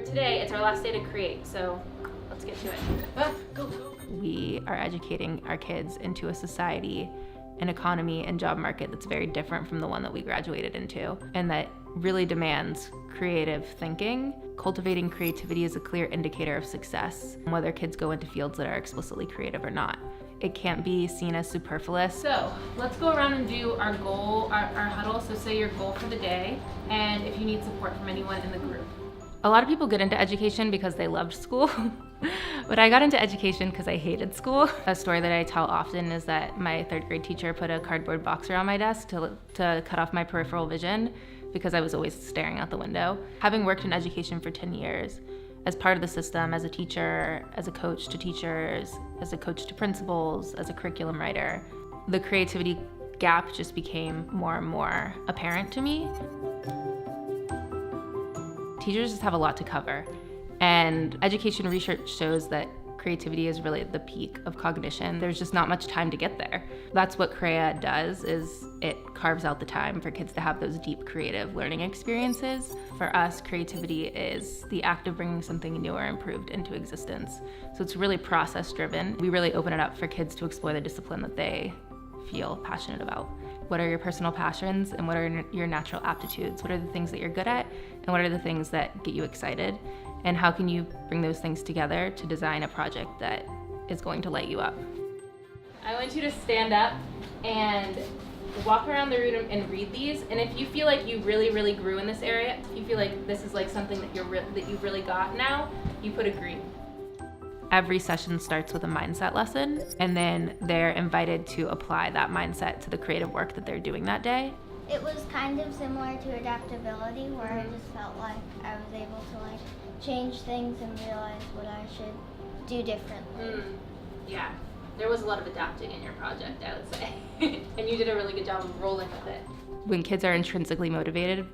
today, it's our last day to create, so let's get to it. Go. We are educating our kids into a society, an economy, and job market that's very different from the one that we graduated into, and that really demands creative thinking. Cultivating creativity is a clear indicator of success, whether kids go into fields that are explicitly creative or not. It can't be seen as superfluous. So let's go around and do our goal, our huddle. So say your goal for the day, and if you need support from anyone in the group. A lot of people get into education because they loved school, but I got into education because I hated school. A story that I tell often is that my third grade teacher put a cardboard box around my desk to cut off my peripheral vision because I was always staring out the window. Having worked in education for 10 years, as part of the system, as a teacher, as a coach to teachers, as a coach to principals, as a curriculum writer, the creativity gap just became more and more apparent to me. Teachers just have a lot to cover, and education research shows that creativity is really the peak of cognition. There's just not much time to get there. That's what CREA does, is it carves out the time for kids to have those deep creative learning experiences. For us, creativity is the act of bringing something new or improved into existence. So it's really process driven. We really open it up for kids to explore the discipline that they feel passionate about. What are your personal passions and what are your natural aptitudes? What are the things that you're good at and what are the things that get you excited? And how can you bring those things together to design a project that is going to light you up? I want you to stand up and walk around the room and read these. And if you feel like you really grew in this area, if you feel like this is like something that you've really got now, you put a green. Every session starts with a mindset lesson, and then they're invited to apply that mindset to the creative work that they're doing that day. It was kind of similar to adaptability, where I just felt like I was able to change things and realize what I should do differently. Yeah, there was a lot of adapting in your project, I would say. And you did a really good job of rolling with it. When kids are intrinsically motivated,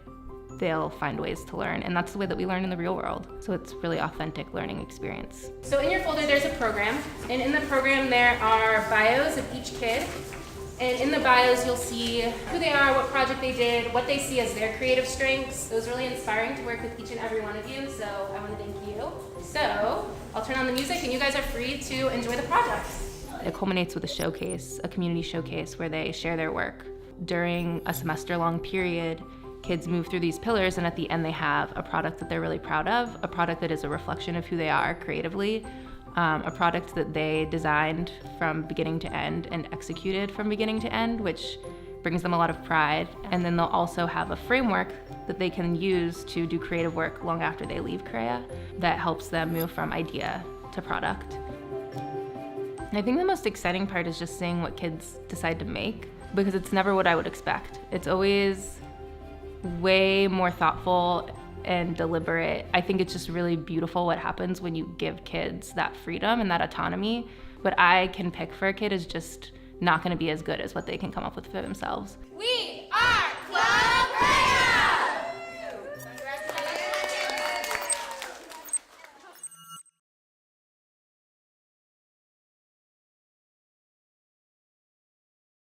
they'll find ways to learn, and that's the way that we learn in the real world. So it's really authentic learning experience. So in your folder there's a program, and in the program there are bios of each kid. And in the bios you'll see who they are, what project they did, what they see as their creative strengths. It was really inspiring to work with each and every one of you, so I want to thank you. So I'll turn on the music and you guys are free to enjoy the project. It culminates with a showcase, a community showcase where they share their work. During a semester-long period, kids move through these pillars, and at the end they have a product that they're really proud of, a product that is a reflection of who they are creatively, a product that they designed from beginning to end and executed from beginning to end, which brings them a lot of pride. And then they'll also have a framework that they can use to do creative work long after they leave CREA that helps them move from idea to product. And I think the most exciting part is just seeing what kids decide to make, because it's never what I would expect. It's always way more thoughtful and deliberate. I think it's just really beautiful what happens when you give kids that freedom and that autonomy. What I can pick for a kid is just not going to be as good as what they can come up with for themselves. We